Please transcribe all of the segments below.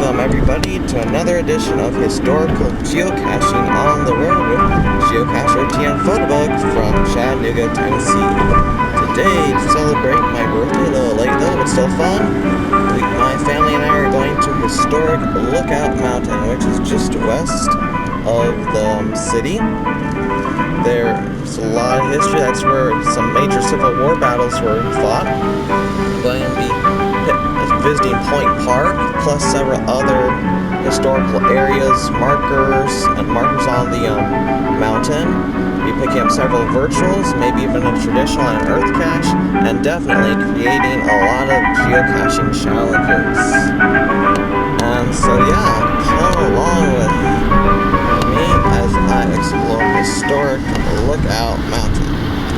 Welcome everybody to another edition of Historical Geocaching on the Road with Geocacher TM Photobug from Chattanooga, Tennessee. Today, to celebrate my birthday, a little late though, but still fun, my family and I are going to historic Lookout Mountain, which is just west of the city. There's a lot of history. That's where some major Civil War battles were fought. I'm going to be visiting Point Park, plus several other historical areas, markers on the mountain. Be picking up several virtuals, maybe even a traditional and an earth cache, and definitely creating a lot of geocaching challenges. And so yeah, come along with me as I explore historic Lookout Mountain.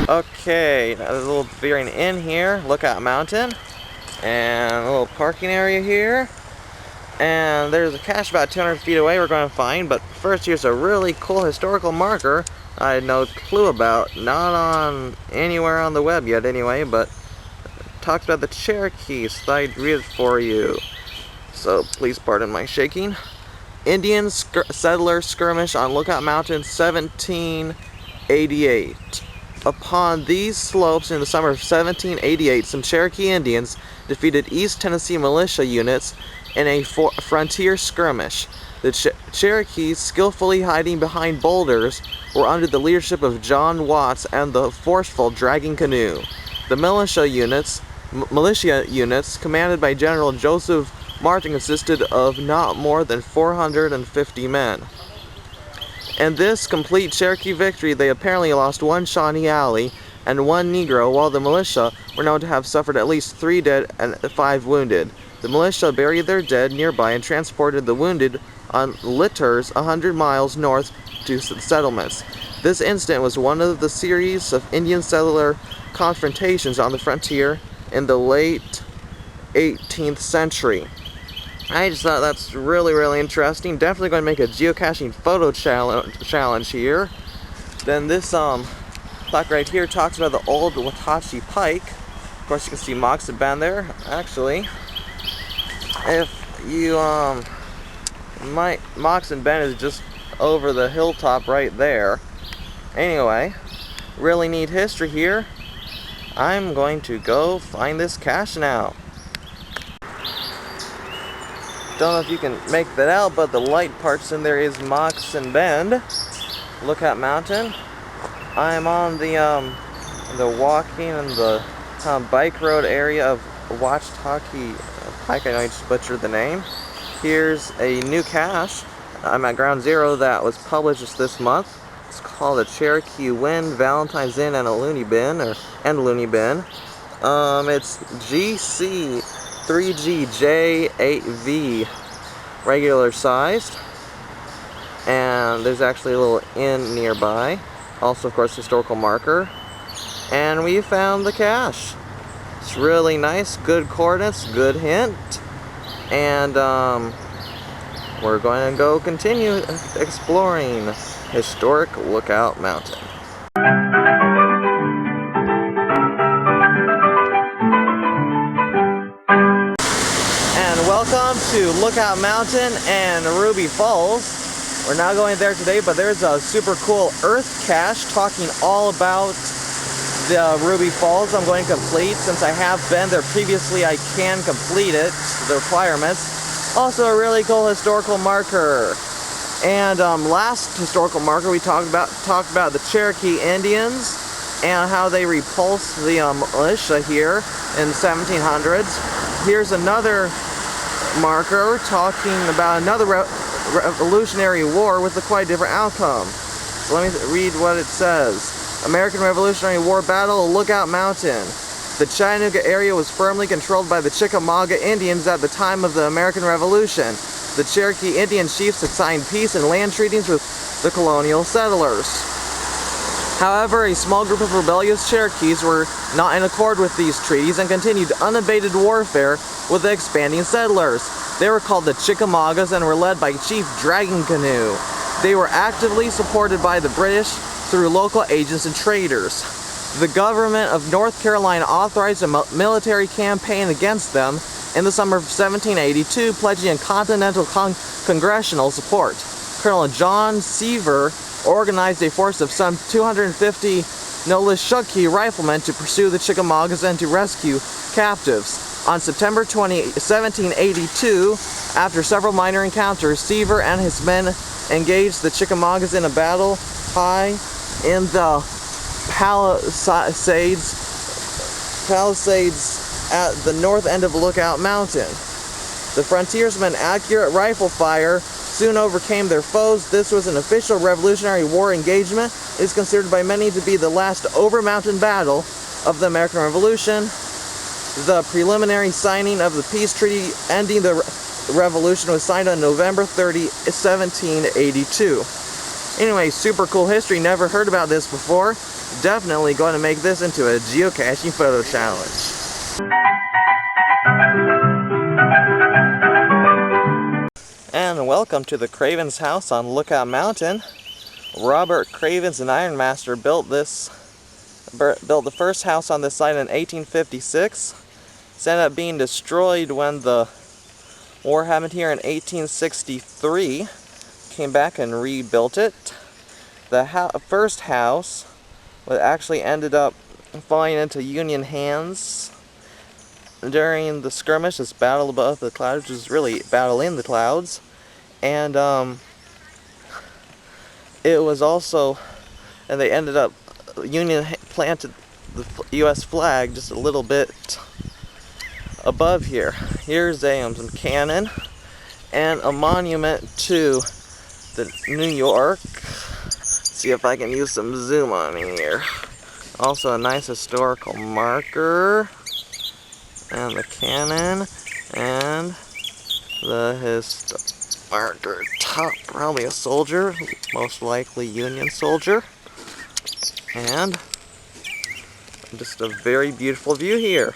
Okay, there's a little veering in here, Lookout Mountain. And a little parking area here, and there's a cache about 200 feet away we're going to find. But first, here's a really cool historical marker I had no clue about, not on anywhere on the web yet anyway, but it talks about the Cherokee, so I'd read it for you, so please pardon my shaking. Indian settler skirmish on Lookout Mountain 1788. Upon these slopes in the summer of 1788, some Cherokee Indians defeated East Tennessee militia units in a frontier skirmish. The Cherokees, skillfully hiding behind boulders, were under the leadership of John Watts and the forceful Dragging Canoe. The militia units, commanded by General Joseph Martin, consisted of not more than 450 men. In this complete Cherokee victory, they apparently lost one Shawnee Alley and one Negro, while the militia were known to have suffered at least 3 dead and 5 wounded. The militia buried their dead nearby and transported the wounded on litters 100 miles north to the settlements. This incident was one of the series of Indian settler confrontations on the frontier in the late 18th century. I just thought that's really interesting. Definitely going to make a geocaching photo challenge here. Then this plaque right here talks about the old Watachi Pike. Of course, you can see Mox and Ben there. Actually, if you Mox and Ben is just over the hilltop right there. Anyway, really neat history here. I'm going to go find this cache now. Don't know if you can make that out, but the light parts in there is Mox and Bend, Lookout Mountain. I'm on the walking and the bike road area of Watachi Pike. I know I just butchered the name. Here's a new cache. I'm at Ground Zero that was published just this month. It's called a Cherokee Wind, Valentine's Inn, and a Looney Bin, Looney Bin. It's GC 3GJ8V, regular sized, and there's actually a little inn nearby. Also, of course, historical marker, and we found the cache. It's really nice, good coordinates, good hint, and we're going to go continue exploring historic Lookout Mountain. Welcome to Lookout Mountain and Ruby Falls. We're not going there today, but there's a super cool earth cache talking all about the Ruby Falls I'm going to complete. Since I have been there previously, I can complete it, the requirements. Also a really cool historical marker. And last historical marker we talked about the Cherokee Indians and how they repulsed the militia here in the 1700s. Here's another marker talking about another Revolutionary War with a quite different outcome. So let me read what it says. American Revolutionary War Battle, Lookout Mountain. The Chattanooga area was firmly controlled by the Chickamauga Indians at the time of the American Revolution. The Cherokee Indian chiefs had signed peace and land treaties with the colonial settlers. However, a small group of rebellious Cherokees were not in accord with these treaties and continued unabated warfare with the expanding settlers. They were called the Chickamaugas and were led by Chief Dragging Canoe. They were actively supported by the British through local agents and traders. The government of North Carolina authorized a military campaign against them in the summer of 1782, pledging continental congressional support. Colonel John Seaver organized a force of some 250 Nolishukki riflemen to pursue the Chickamaugas and to rescue captives. On September 20, 1782, after several minor encounters, Seaver and his men engaged the Chickamaugas in a battle high in the Palisades at the north end of Lookout Mountain. The frontiersmen' accurate rifle fire soon overcame their foes. This was an official Revolutionary War engagement. It is considered by many to be the last over-mountain battle of the American Revolution. The preliminary signing of the peace treaty ending the revolution was signed on November 30, 1782. Anyway, super cool history. Never heard about this before. Definitely going to make this into a geocaching photo challenge. And welcome to the Cravens house on Lookout Mountain. Robert Cravens, an ironmaster, built the first house on this site in 1856. It ended up being destroyed when the war happened here in 1863. Came back and rebuilt it. The first house actually ended up falling into Union hands during the skirmish, this battle above the clouds, which was really battle in the clouds. And it was also, and they ended up, Union planted the U.S. flag just a little bit above here. Here's some cannon and a monument to the New York. Let's see if I can use some zoom on here. Also a nice historical marker, and the cannon, and the marker top, probably a soldier, most likely Union soldier, and just a very beautiful view here.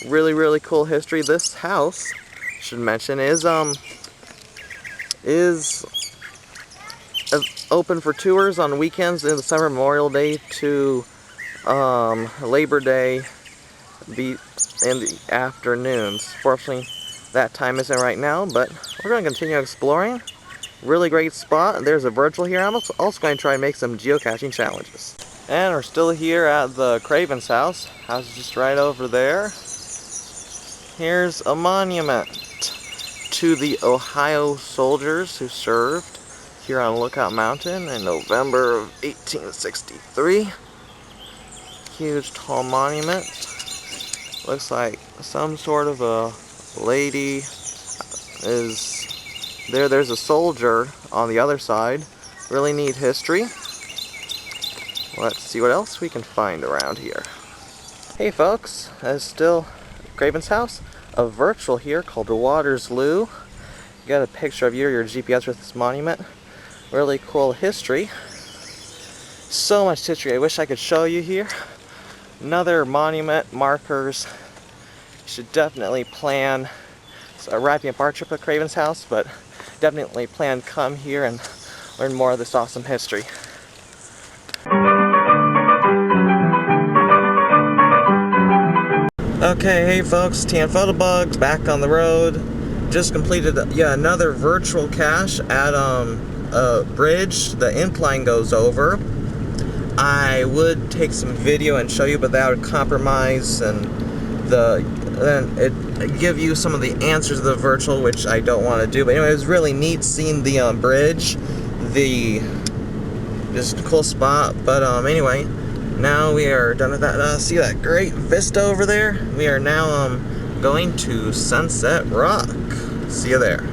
Really, really cool history. This house, should mention, is open for tours on weekends in the summer, Memorial Day to Labor Day in the afternoons. Fortunately, that time isn't right now, but we're going to continue exploring. Really great spot. There's a virtual here. I'm also going to try and make some geocaching challenges. And we're still here at the Cravens house. House is just right over there. Here's a monument to the Ohio soldiers who served here on Lookout Mountain in November of 1863. Huge tall monument. Looks like some sort of a lady is there. There's a soldier on the other side. Really neat history. Let's see what else we can find around here. Hey folks, it's still Craven's house. A virtual here called Watersloo. You got a picture of your GPS with this monument. Really cool history. So much history I wish I could show you here. Another monument, markers. You should definitely plan wrapping up our trip at Craven's house, but definitely plan to come here and learn more of this awesome history. Okay, hey folks, TN Photobugs back on the road. Just completed another virtual cache at a bridge the incline goes over. I would take some video and show you, but that would compromise and it give you some of the answers of the virtual, which I don't want to do. But anyway, it was really neat seeing the bridge, just a cool spot. But anyway, now we are done with that. See that great vista over there? We are now going to Sunset Rock. See you there.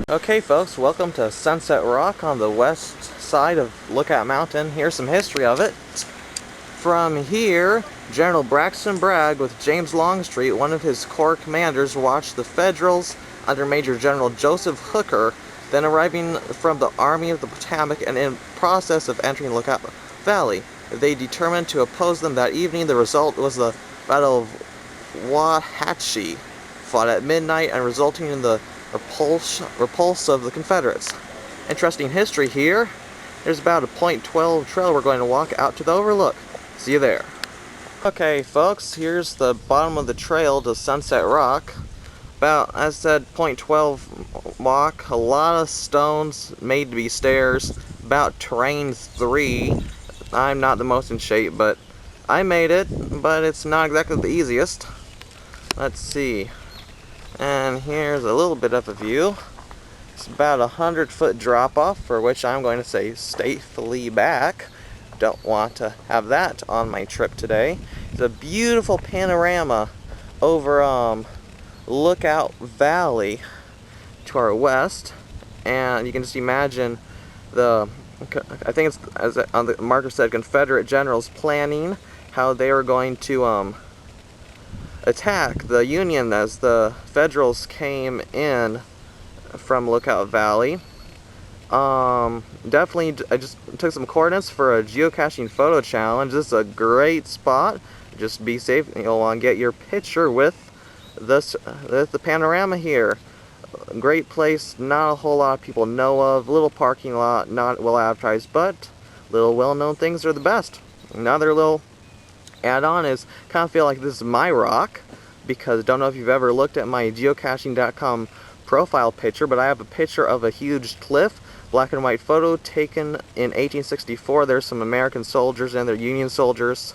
Okay folks, welcome to Sunset Rock on the west side of Lookout Mountain. Here's some history of it. From here, General Braxton Bragg with James Longstreet, one of his corps commanders, watched the Federals under Major General Joseph Hooker, then arriving from the Army of the Potomac and in process of entering Lookout Valley. They determined to oppose them that evening. The result was the Battle of Wauhatchie, fought at midnight and resulting in the repulse of the Confederates. Interesting history here. There's about a .12 trail we're going to walk out to the overlook. See you there. Okay folks, here's the bottom of the trail to Sunset Rock. About, as I said, .12 walk, a lot of stones made to be stairs, about terrain 3. I'm not the most in shape, but I made it, but it's not exactly the easiest. Let's see. And here's a little bit of a view. It's about 100-foot drop-off, for which I'm going to say safely back. Don't want to have that on my trip today. It's a beautiful panorama over Lookout Valley to our west, and you can just imagine I think it's, as on the marker said, Confederate generals planning how they were going to attack the Union as the Federals came in from Lookout Valley. Definitely, I just took some coordinates for a geocaching photo challenge. This is a great spot. Just be safe. You'll want to get your picture with the panorama here. Great place. Not a whole lot of people know of. Little parking lot, not well advertised, but little well-known things are the best. Another little add-on is kind of feel like this is my rock, because don't know if you've ever looked at my geocaching.com profile picture, but I have a picture of a huge cliff, black and white photo taken in 1864. There's some American soldiers and their Union soldiers.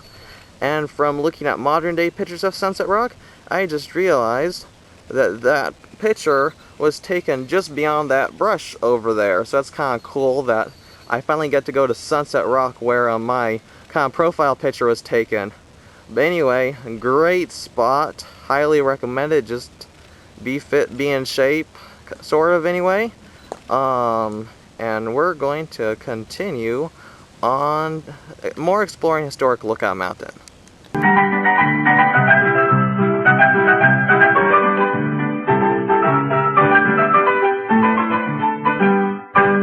And from looking at modern day pictures of Sunset Rock, I just realized that that picture was taken just beyond that brush over there. So that's kind of cool that I finally get to go to Sunset Rock where my kind of profile picture was taken. But anyway, great spot. Highly recommend it. Just be fit, be in shape, sort of anyway. And we're going to continue on more exploring historic Lookout Mountain.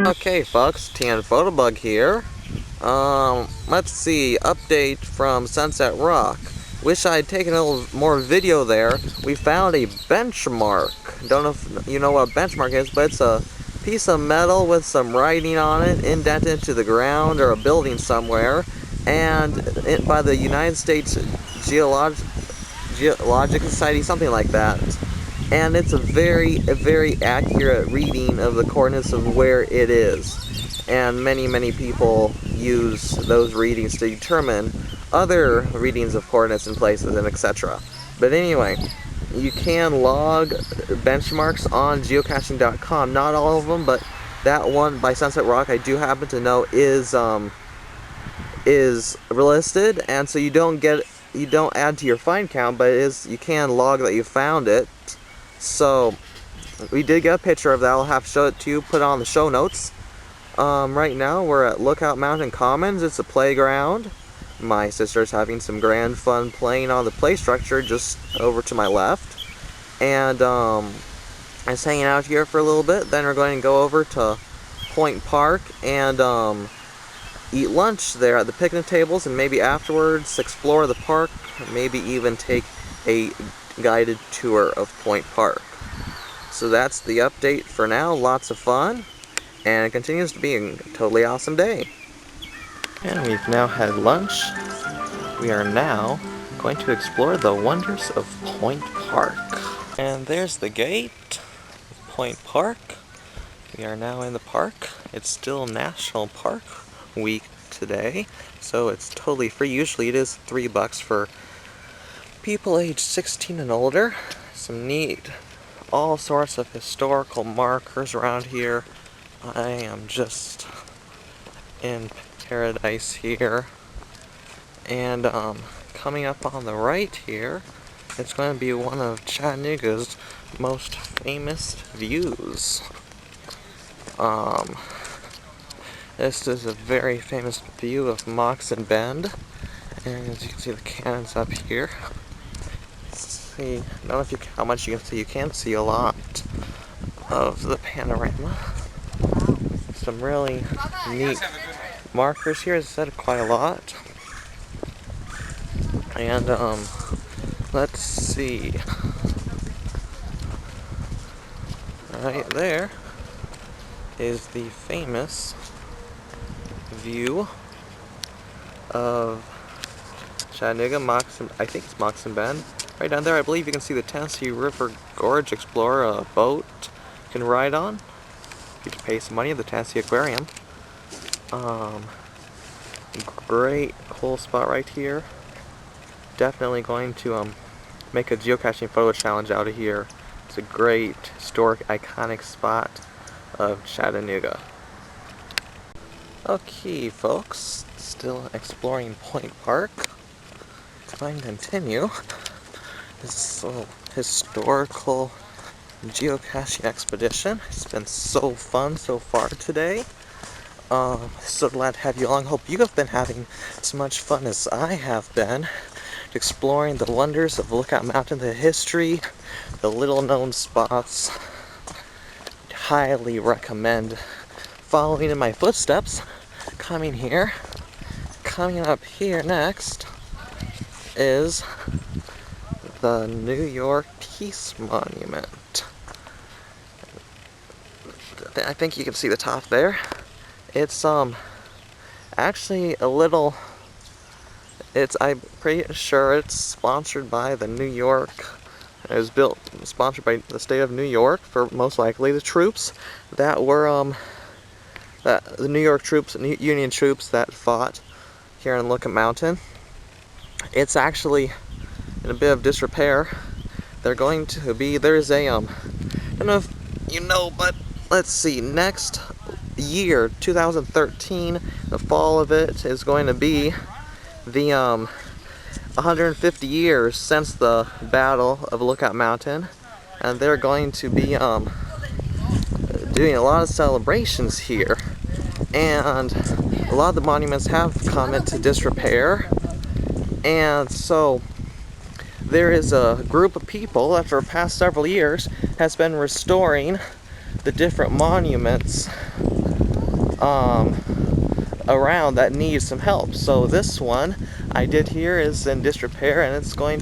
Okay folks, TN Photobug here. Let's see, update from Sunset Rock. Wish I had taken a little more video there. We found a benchmark. Don't know if you know what a benchmark is, but it's a piece of metal with some writing on it, indented into the ground or a building somewhere, and by the United States Geological Society, something like that. And it's a very accurate reading of the coordinates of where it is. And many people use those readings to determine other readings of coordinates and places and etc. But anyway, you can log benchmarks on geocaching.com. Not all of them, but that one by Sunset Rock I do happen to know is listed, and so you don't add to your find count, but you can log that you found it. So we did get a picture of that. I'll have to show it to you, put it on the show notes. Right now we're at Lookout Mountain Commons. It's a playground. My sister's having some grand fun playing on the play structure just over to my left. And I'm just hanging out here for a little bit. Then we're going to go over to Point Park and eat lunch there at the picnic tables, and maybe afterwards explore the park, maybe even take a guided tour of Point Park. So that's the update for now. Lots of fun, and it continues to be a totally awesome day. And we've now had lunch. We are now going to explore the wonders of Point Park. And there's the gate of Point Park. We are now in the park. It's still National Park Week today, so it's totally free. Usually it is $3 for people aged 16 and older. Some neat, all sorts of historical markers around here. I am just in paradise here. And coming up on the right here, it's going to be one of Chattanooga's most famous views. This is a very famous view of Moxon Bend, and as you can see the cannons up here. I don't know how much you can see. You can see a lot of the panorama. Some really neat markers here. As I said, quite a lot. And let's see. Right there is the famous view of Chattanooga, I think it's Moxon Bend. Right down there, I believe you can see the Tennessee River Gorge Explorer, a boat you can ride on. You can pay some money at the Tennessee Aquarium. Great, cool spot right here. Definitely going to make a geocaching photo challenge out of here. It's a great, historic, iconic spot of Chattanooga. Okay, folks, still exploring Point Park. Time to continue this little historical geocaching expedition. It's been so fun so far today. So glad to have you along. Hope you have been having as much fun as I have been exploring the wonders of Lookout Mountain, the history, the little known spots. Highly recommend following in my footsteps, coming here. Coming up here next is the New York Peace Monument. I think you can see the top there. It's actually a little, I'm pretty sure it's sponsored by the New York. It was sponsored by the state of New York, for most likely the troops that were the New York troops, Union troops that fought here in Lookout Mountain. It's actually in a bit of disrepair. There's a I don't know if you know, but let's see, next year, 2013, the fall of it is going to be the 150 years since the Battle of Lookout Mountain, and they're going to be doing a lot of celebrations here, and a lot of the monuments have come into disrepair, and so there is a group of people that for the past several years has been restoring the different monuments around that need some help. So this one I did here is in disrepair, and it's going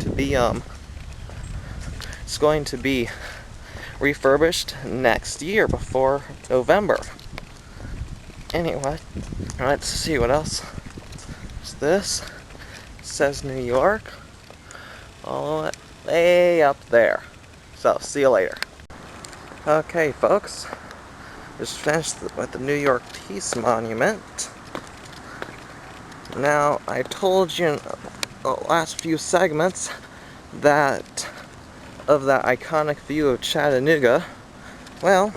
to be refurbished next year before November. Anyway, let's see what else is this. It says New York all the way up there. So see you later. Okay, folks, just finished with the New York Peace Monument. Now, I told you in the last few segments that of that iconic view of Chattanooga. Well,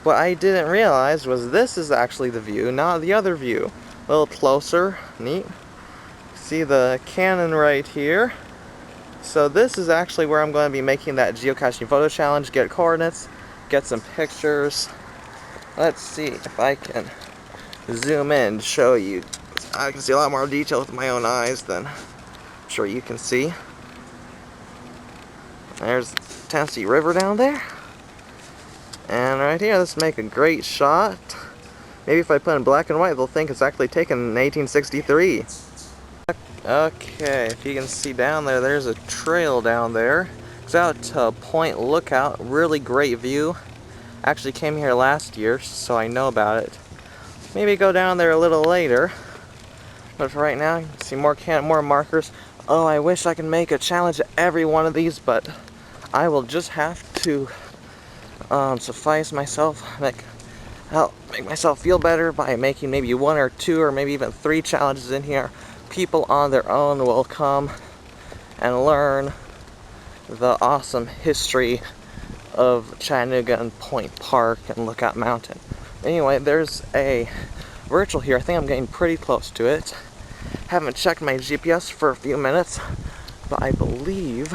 what I didn't realize was this is actually the view, not the other view. A little closer, neat. See the cannon right here. So this is actually where I'm going to be making that geocaching photo challenge, get coordinates, get some pictures. Let's see if I can zoom in to show you. I can see a lot more detail with my own eyes than I'm sure you can see. There's the Tennessee River down there. And right here, let's make a great shot. Maybe if I put in black and white, they'll think it's actually taken in 1863. Okay, if you can see down there, there's a trail down there. It's out to Point Lookout. Really great view. Actually came here last year, so I know about it. Maybe go down there a little later. But for right now, you can see more markers. Oh, I wish I could make a challenge of every one of these, but I will just have to suffice myself, help make myself feel better by making maybe 1 or 2 or maybe even 3 challenges in here. People on their own will come and learn the awesome history of Chattanooga and Point Park and Lookout Mountain. Anyway, there's a virtual here. I think I'm getting pretty close to it. Haven't checked my GPS for a few minutes, but I believe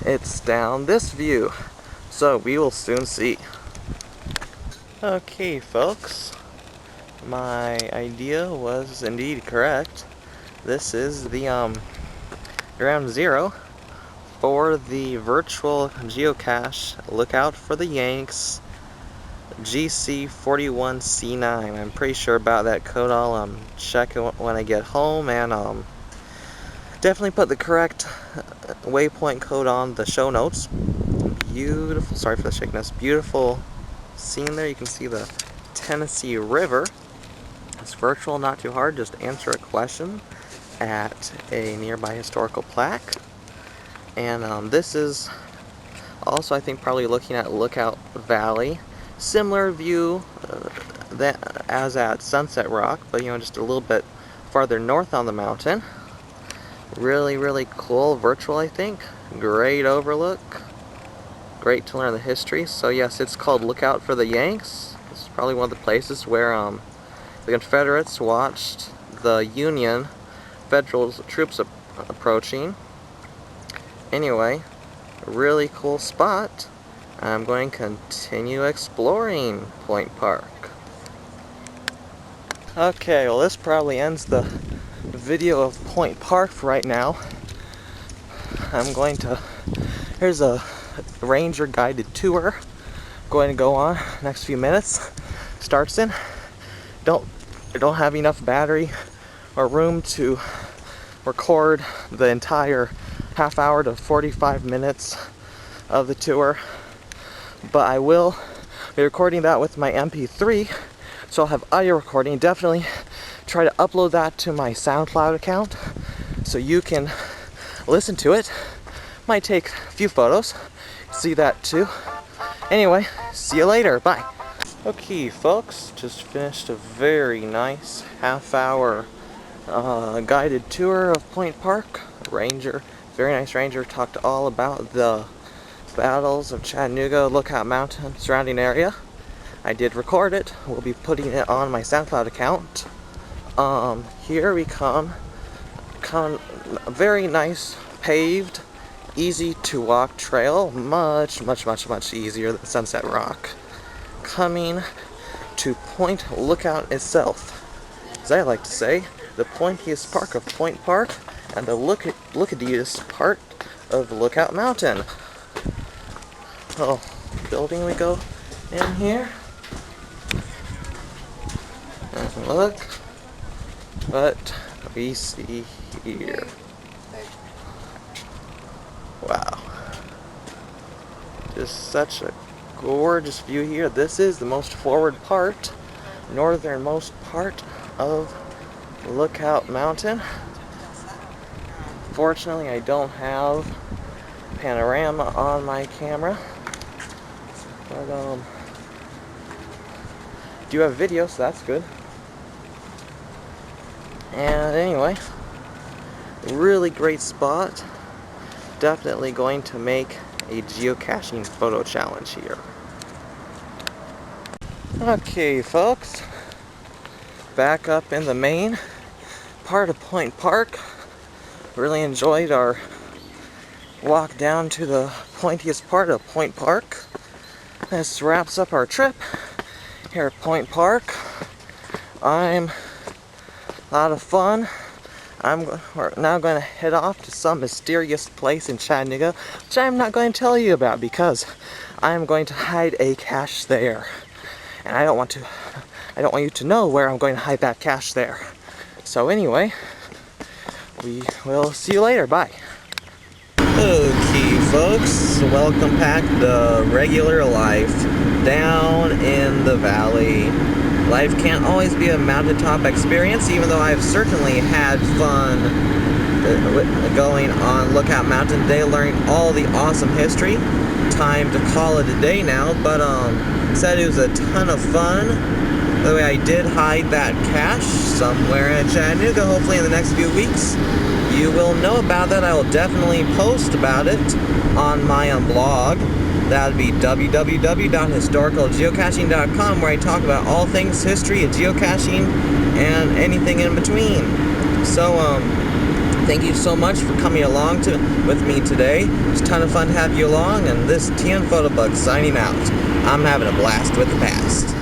it's down this view. So we will soon see. Okay, folks. My idea was indeed correct. This is the ground zero for the virtual geocache. Look out for the Yanks GC41C9. I'm pretty sure about that code. I'll check it when I get home, and definitely put the correct waypoint code on the show notes. Beautiful, sorry for the shakiness, beautiful scene there. You can see the Tennessee River. It's virtual, not too hard, just answer a question at a nearby historical plaque. And this is also, I think, probably looking at Lookout Valley. Similar view as at Sunset Rock, but just a little bit farther north on the mountain. Really, really cool. Virtual, I think. Great overlook. Great to learn the history. So yes, it's called Lookout for the Yanks. It's probably one of the places where the Confederates watched the Union federal troops approaching. Anyway, really cool spot. I'm going to continue exploring Point Park. Okay, well this probably ends the video of Point Park for right now. Here's a ranger guided tour I'm going to go on next few minutes. Starts in. I don't have enough battery or room to record the entire half hour to 45 minutes of the tour, but I will be recording that with my MP3, so I'll have audio recording. Definitely try to upload that to my SoundCloud account so you can listen to it. Might take a few photos, see that too. Anyway, see you later, bye. Okay folks, just finished a very nice half-hour guided tour of Point Park. Very nice ranger, talked all about the battles of Chattanooga, Lookout Mountain, surrounding area. I did record it. We'll be putting it on my SoundCloud account. Here we come a very nice paved, easy to walk trail, much easier than Sunset Rock. Coming to Point Lookout itself, as I like to say, the pointiest park of Point Park and the lookatiest part of Lookout Mountain. Oh, building we go in here. And look what we see here. Wow. Just such a gorgeous view here. This is the most forward part, northernmost part of Lookout Mountain. Fortunately, I don't have panorama on my camera, but do have video, so that's good. And anyway, really great spot. Definitely going to make a geocaching photo challenge here. Okay folks, back up in the main part of Point Park. Really enjoyed our walk down to the pointiest part of Point Park. This wraps up our trip here at Point Park. A lot of fun. We're now going to head off to some mysterious place in Chattanooga, which I'm not going to tell you about because I'm going to hide a cache there. And I don't want you to know where I'm going to hide that cache there. So anyway, we will see you later. Bye. Okay folks, welcome back to regular life down in the valley. Life can't always be a mountaintop experience, even though I've certainly had fun going on Lookout Mountain today, learning all the awesome history. Time to call it a day now, but said it was a ton of fun. By the way, I did hide that cache somewhere in Chattanooga. Hopefully in the next few weeks you will know about that. I will definitely post about it on my blog. That would be www.historicalgeocaching.com, where I talk about all things history of geocaching and anything in between. So, thank you so much for coming along with me today. It's a ton of fun to have you along, and this TN Photobug signing out. I'm having a blast with the past.